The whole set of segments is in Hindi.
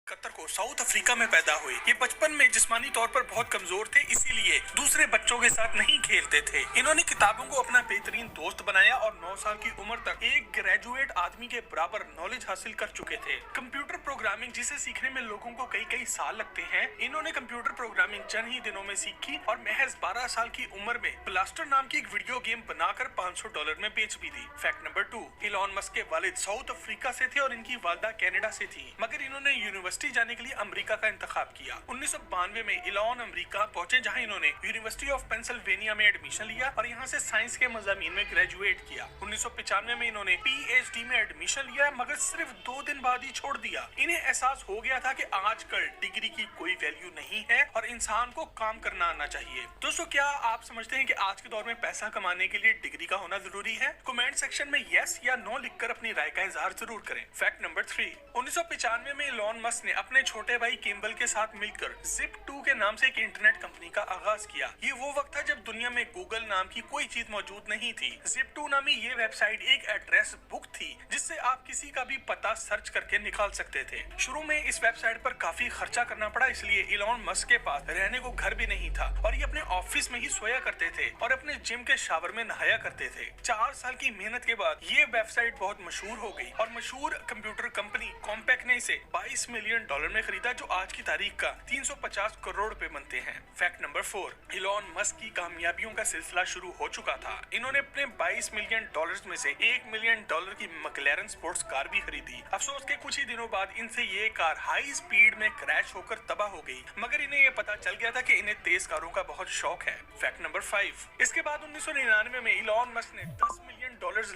कतर को साउथ अफ्रीका में पैदा हुए। ये बचपन में जिस्मानी तौर पर बहुत कमजोर थे, इसीलिए दूसरे बच्चों के साथ नहीं खेलते थे। इन्होंने किताबों को अपना बेहतरीन दोस्त बनाया और 9 साल की उम्र तक एक ग्रेजुएट आदमी के बराबर नॉलेज हासिल कर चुके थे। कंप्यूटर प्रोग्रामिंग जिसे सीखने में लोगों को कई कई साल लगते हैं, इन्होंने कंप्यूटर प्रोग्रामिंग चंद ही दिनों में सीखी और महज 12 साल की उम्र में ब्लास्टर नाम की एक वीडियो गेम बनाकर $500 में बेच भी दी। फैक्ट नंबर 2, इलॉन मस्क के वालिद साउथ अफ्रीका से थे और इनकी वालदा कनाडा से थी, मगर इन्होंने यूनिवर्सिटी जाने के लिए अमेरिका का इंतखाब किया। 1992 में इलॉन अमेरिका पहुंचे, जहां इन्होंने यूनिवर्सिटी ऑफ पेंसिल्वेनिया में एडमिशन लिया और यहां से साइंस के मजामीन में ग्रेजुएट किया। 1995 में इन्होंने पीएचडी में एडमिशन लिया, मगर सिर्फ 2 दिन बाद ही छोड़ दिया। इन्हें एहसास हो गया था कि आजकल डिग्री की कोई वैल्यू नहीं है और इंसान को काम करना आना चाहिए। दोस्तों, क्या आप समझते हैं कि आज के दौर में पैसा कमाने के लिए डिग्री का होना जरूरी है? कमेंट सेक्शन में यस या नो लिखकर अपनी राय का इजहार जरूर करें। फैक्ट नंबर 3, 1995 में इलॉन मस्क ने अपने छोटे भाई किम्बल के साथ मिलकर Zip2 के नाम से एक इंटरनेट कंपनी का आगाज किया। ये वो वक्त था जब दुनिया में गूगल नाम की कोई चीज मौजूद नहीं थी। Zip2 नामी ये वेबसाइट एक एड्रेस बुक थी जिससे आप किसी का भी पता सर्च करके निकाल सकते थे। शुरू में इस वेबसाइट पर काफी खर्चा करना पड़ा, इसलिए इलॉन मस्क के पास रहने को घर भी नहीं था और ये अपने ऑफिस में ही सोया करते थे और अपने जिम के शावर में नहाया करते थे। 4 साल की मेहनत के बाद ये वेबसाइट बहुत मशहूर हो गई और मशहूर कंप्यूटर कंपनी कॉम्पैक ने इसे $22 मिलियन में खरीदा, जो आज की तारीख का 350 करोड़ रुपए बनते हैं। फैक्ट नंबर 4, इलॉन मस्क की कामयाबियों का सिलसिला शुरू हो चुका था। इन्होंने अपने $22 मिलियन में से $1 मिलियन की मैक्लेरन स्पोर्ट्स कार भी खरीदी। अफसोस के कुछ ही दिनों बाद इनसे ये कार हाई स्पीड में क्रैश होकर तबाह हो गई, मगर इन्हें ये पता चल गया था कि इन्हें तेज कारों का बहुत शौक है। फैक्ट नंबर 5, इसके बाद 1999 में इलॉन मस्क ने $10 मिलियन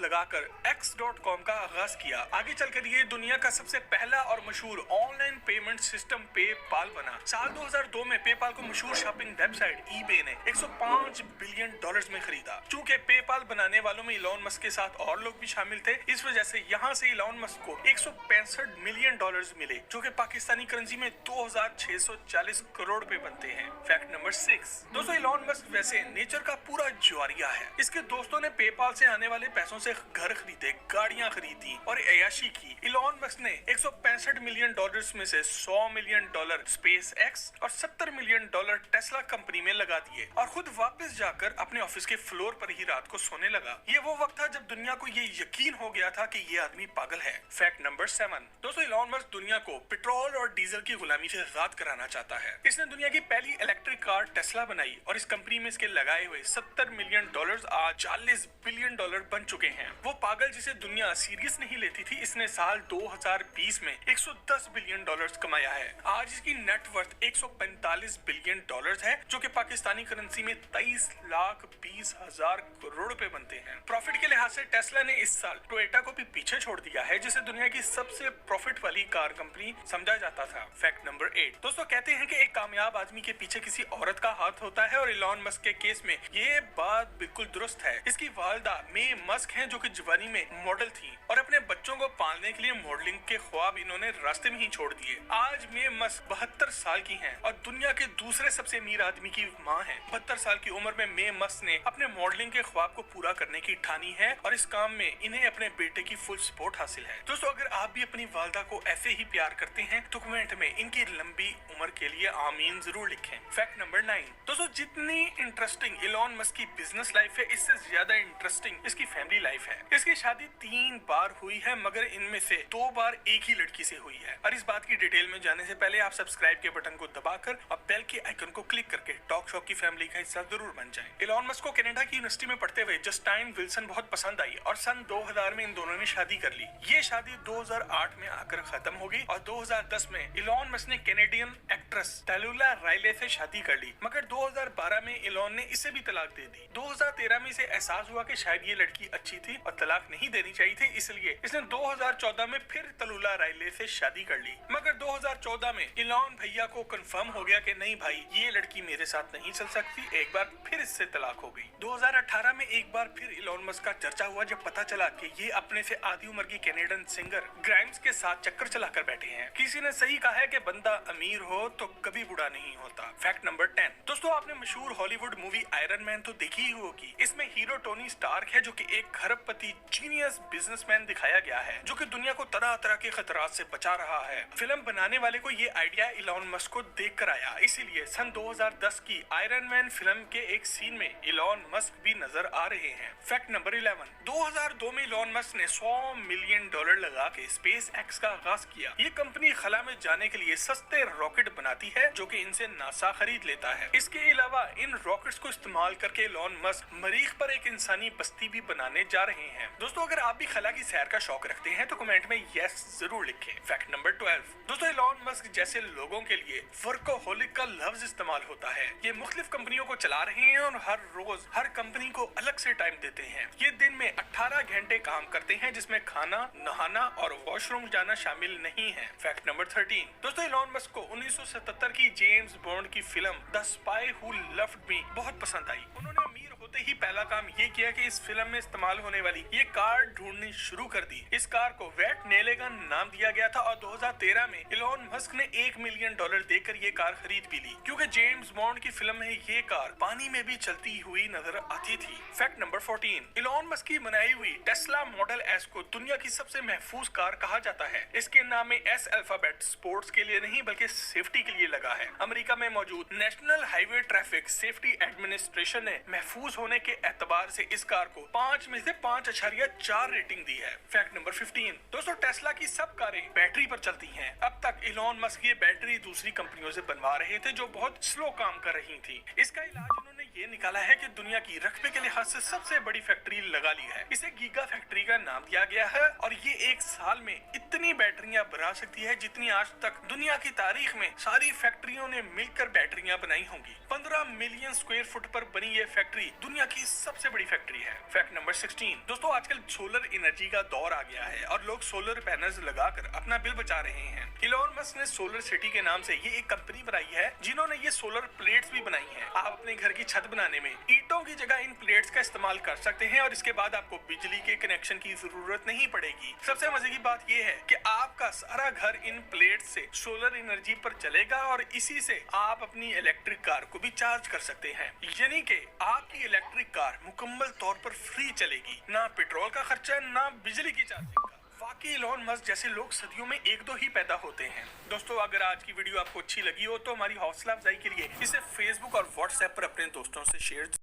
लगाकर X.com का आगाज किया। आगे चलकर ये दुनिया का सबसे पहला और मशहूर ऑनलाइन पेमेंट सिस्टम पेपाल बना। साल 2002 में पेपाल को मशहूर शॉपिंग वेबसाइट ईबे ने $105 बिलियन में खरीदा। चूंकि पेपाल बनाने वालों में इलॉन मस्क के साथ और लोग भी शामिल थे, इस वजह से यहाँ से इलॉन मस्क को $165 मिलियन मिले, जो कि पाकिस्तानी करेंसी में 2640 करोड़ रुपए बनते हैं। फैक्ट नंबर 6, दोस्तों, इलॉन मस्क वैसे नेचर का पूरा जुआरिया है। इसके दोस्तों ने पेपाल से आने वाले पैसों से घर खरीदे, गाड़ियां खरीदी और अय्याशी की। इलॉन मस्क ने $165 मिलियन में से $100 मिलियन स्पेस एक्स और $70 मिलियन टेस्ला कंपनी में लगा दिए और खुद वापस जाकर अपने ऑफिस के फ्लोर पर ही रात को सोने लगा। ये वो वक्त था जब दुनिया को ये यकीन हो गया था कि ये आदमी पागल है। फैक्ट नंबर 7, दोस्तों, इलॉन मस्क दुनिया को पेट्रोल और डीजल की गुलामी से आजाद कराना चाहता है। इसने दुनिया की पहली इलेक्ट्रिक कार टेस्ला बनाई और इस कंपनी में इसके लगाए हुए $70 मिलियन आज $40 बिलियन बन चुके हैं। वो पागल जिसे दुनिया सीरियस नहीं लेती थी, इसने साल 2020 में $110 बिलियन कमाया है। आज इसकी नेटवर्थ $145 बिलियन है, जो कि पाकिस्तानी करेंसी में 23,20,000 करोड़ रुपए बनते हैं। प्रॉफिट के लिहाज से टेस्ला ने इस साल टोयोटा को भी पीछे छोड़ दिया है, जिसे दुनिया की सबसे प्रॉफिट वाली कार कंपनी समझा जाता था। फैक्ट नंबर 8, दोस्तों, कहते हैं कि एक कामयाब आदमी के पीछे किसी औरत का हाथ होता है और इलॉन मस्क के केस में ये बात बिल्कुल दुरुस्त है। इसकी वालदा मे मस्क हैं, जो कि जवानी में मॉडल थी और अपने बच्चों को पालने के लिए मॉडलिंग के ख्वाब इन्होंने रास्ते में ही छोड़ दिए। आज मे मस्क 72 साल की हैं और दुनिया के दूसरे सबसे अमीर आदमी की मां हैं। 72 साल की उम्र में मे मस्क ने अपने मॉडलिंग के ख्वाब को पूरा करने की ठानी है और इस काम में इन्हें अपने बेटे की फुल सपोर्ट हासिल है। दोस्तों, अगर आप भी अपनी वालदा को ऐसे ही प्यार करते हैं तो कमेंट में इनकी लंबी उम्र के लिए आमीन जरूर लिखें। फैक्ट नंबर 9, दोस्तों, जितनी इंटरेस्टिंग इलॉन मस्क की बिजनेस लाइफ है, इससे ज्यादा इंटरेस्टिंग इसकी फैमिली लाइफ है। इसकी शादी 3 बार हुई है, मगर इनमें से 2 बार एक ही लड़की से हुई है। और इस बात की डिटेल में जाने से पहले आप सब्सक्राइब के बटन को दबाकर और बेल के आइकन को क्लिक करके टॉक शॉप की फैमिली का हिस्सा जरूर बन जाएं। इलॉन मस्क को कनाडा की यूनिवर्सिटी में पढ़ते हुए जस्टाइन विल्सन बहुत पसंद आई और सन 2000 में इन दोनों ने शादी कर ली। ये शादी 2008 में आकर खत्म हो गई और 2010 में इलॉन मस्क ने कैनेडियन एक्ट्रेस तलुला राइले से शादी कर ली, मगर 2012 में इलॉन ने इसे भी तलाक दे दी। 2013 में इसे एहसास हुआ कि शायद ये लड़की अच्छी थी और तलाक नहीं देनी चाहिए थी, इसलिए इसने 2014 में फिर तलुला राइले से शादी कर ली। मगर 2014 में इलॉन भैया को कंफर्म हो गया कि नहीं भाई, ये लड़की मेरे साथ नहीं चल सकती, एक बार फिर इससे तलाक हो गई। 2018 में एक बार फिर इलॉन मस्क का चर्चा हुआ जब पता चला कि ये अपने से आधी उम्र की कैनेडियन सिंगर ग्राइम्स के साथ चक्कर चलाकर बैठे हैं। किसी ने सही कहा है कि बंदा अमीर हो तो कभी बुरा नहीं होता। फैक्ट नंबर 10, दोस्तों, आपने मशहूर हॉलीवुड मूवी आयरन मैन तो देखी ही होगी। इसमें हीरो टोनी स्टार्क है, जो कि एक खरबपति जीनियस बिजनेसमैन दिखाया गया है जो कि दुनिया को तरह तरह के खतरात से बचा रहा है। फिल्म बनाने वाले को ये आइडिया इलॉन मस्क को देख कर आया, इसीलिए सन 2010 की आयरन मैन फिल्म के एक सीन में इलॉन मस्क भी नजर आ रहे हैं। फैक्ट नंबर 11, 2002 में इलॉन मस्क ने $100 मिलियन लगा के स्पेस एक्स का आगाज किया। ये कंपनी खला में जाने के लिए सस्ते रॉकेट बनाती है जो कि इनसे नासा खरीद लेता है। इसके अलावा इन रॉकेट्स को इस्तेमाल करके इलॉन मस्क मरीख पर एक इंसानी बस्ती भी बनाने जा रहे हैं। दोस्तों, अगर आप भी खला की सैर का शौक रखते हैं तो कमेंट में यस जरूर लिखें। फैक्ट नंबर 12, दोस्तों इलॉन मस्क जैसे लोगों के लिए वर्कोहोलिक का लफ्ज इस्तेमाल होता है। ये मुख्तलिफ कंपनियों को चला रहे हैं और हर रोज हर कंपनी को अलग से टाइम देते हैं। ये दिन में 18 घंटे काम करते हैं जिसमें खाना, नहाना और वॉशरूम जाना शामिल नहीं है। फैक्ट नंबर 13, दोस्तों इलॉन मस्क को 1977 की जेम्स बॉन्ड की film the spy who loved me बहुत पसंद आई। उन्होंने अमीर होते ही पहला काम ये किया कि इस फिल्म में इस्तेमाल होने वाली ये कार ढूंढनी शुरू कर दी। इस कार को वेट नेलेगन नाम दिया गया था और 2013 में इलॉन मस्क ने $1 मिलियन देकर ये कार खरीद भी ली, क्योंकि जेम्स बॉन्ड की फिल्म में ये कार पानी में भी चलती हुई नजर आती थी। फैक्ट नंबर 14, इलॉन मस्क की बनाई हुई टेस्ला मॉडल एस को दुनिया की सबसे महफूज कार कहा जाता है। इसके नाम में एस अल्फाबेट स्पोर्ट्स के लिए नहीं बल्कि सेफ्टी के लिए लगा है। अमेरिका में मौजूद national highway traffic safety administration ने महफूज होने के एतबार से इस कार को 5 में से 5.4 रेटिंग दी है। फैक्ट नंबर 15, दोस्तों टेस्ला की सब कारें बैटरी पर चलती हैं। अब तक इलॉन मस्क ये बैटरी दूसरी कंपनियों से बनवा रहे थे जो बहुत स्लो काम कर रही थी। इसका इलाज उन्होंने ये निकाला है कि दुनिया की रकबे के लिहाज से सबसे बड़ी फैक्ट्री लगा ली है। इसे गीगा फैक्ट्री का नाम दिया गया है और ये एक साल में इतनी बैटरियां बना सकती है जितनी आज तक दुनिया की तारीख में सारी फैक्ट्रियों ने मिलकर बैटरियां बनाई होंगी। 15 मिलियन स्क्वायर फुट पर बनी ये फैक्ट्री दुनिया की सबसे बड़ी फैक्ट्री है। फैक्ट नंबर 16, दोस्तों आजकल सोलर एनर्जी का दौर आ गया है और लोग सोलर पैनल्स लगाकर अपना बिल बचा रहे हैं। इलॉन मस्क ने सोलर सिटी के नाम से ये एक कंपनी बनाई है जिन्होंने ये सोलर प्लेट्स भी बनाई हैं। आप अपने घर की छत बनाने में ईंटों की जगह इन प्लेट्स का इस्तेमाल कर सकते हैं और इसके बाद आपको बिजली के कनेक्शन की जरूरत नहीं पड़ेगी। सबसे मजे की बात ये है कि आपका सारा घर इन प्लेट्स से सोलर एनर्जी पर चलेगा और इसी से आप अपनी इलेक्ट्रिक कार को भी चार्ज कर सकते हैं। यानी कि आपकी इलेक्ट्रिक कार मुकम्मल तौर पर फ्री चलेगी, ना पेट्रोल का खर्चा ना बिजली की चार्जिंग का। वाकई इलॉन मस्क जैसे लोग सदियों में एक दो ही पैदा होते हैं। दोस्तों, अगर आज की वीडियो आपको अच्छी लगी हो तो हमारी हौसला अफजाई के लिए इसे फेसबुक और व्हाट्सएप पर अपने दोस्तों से शेयर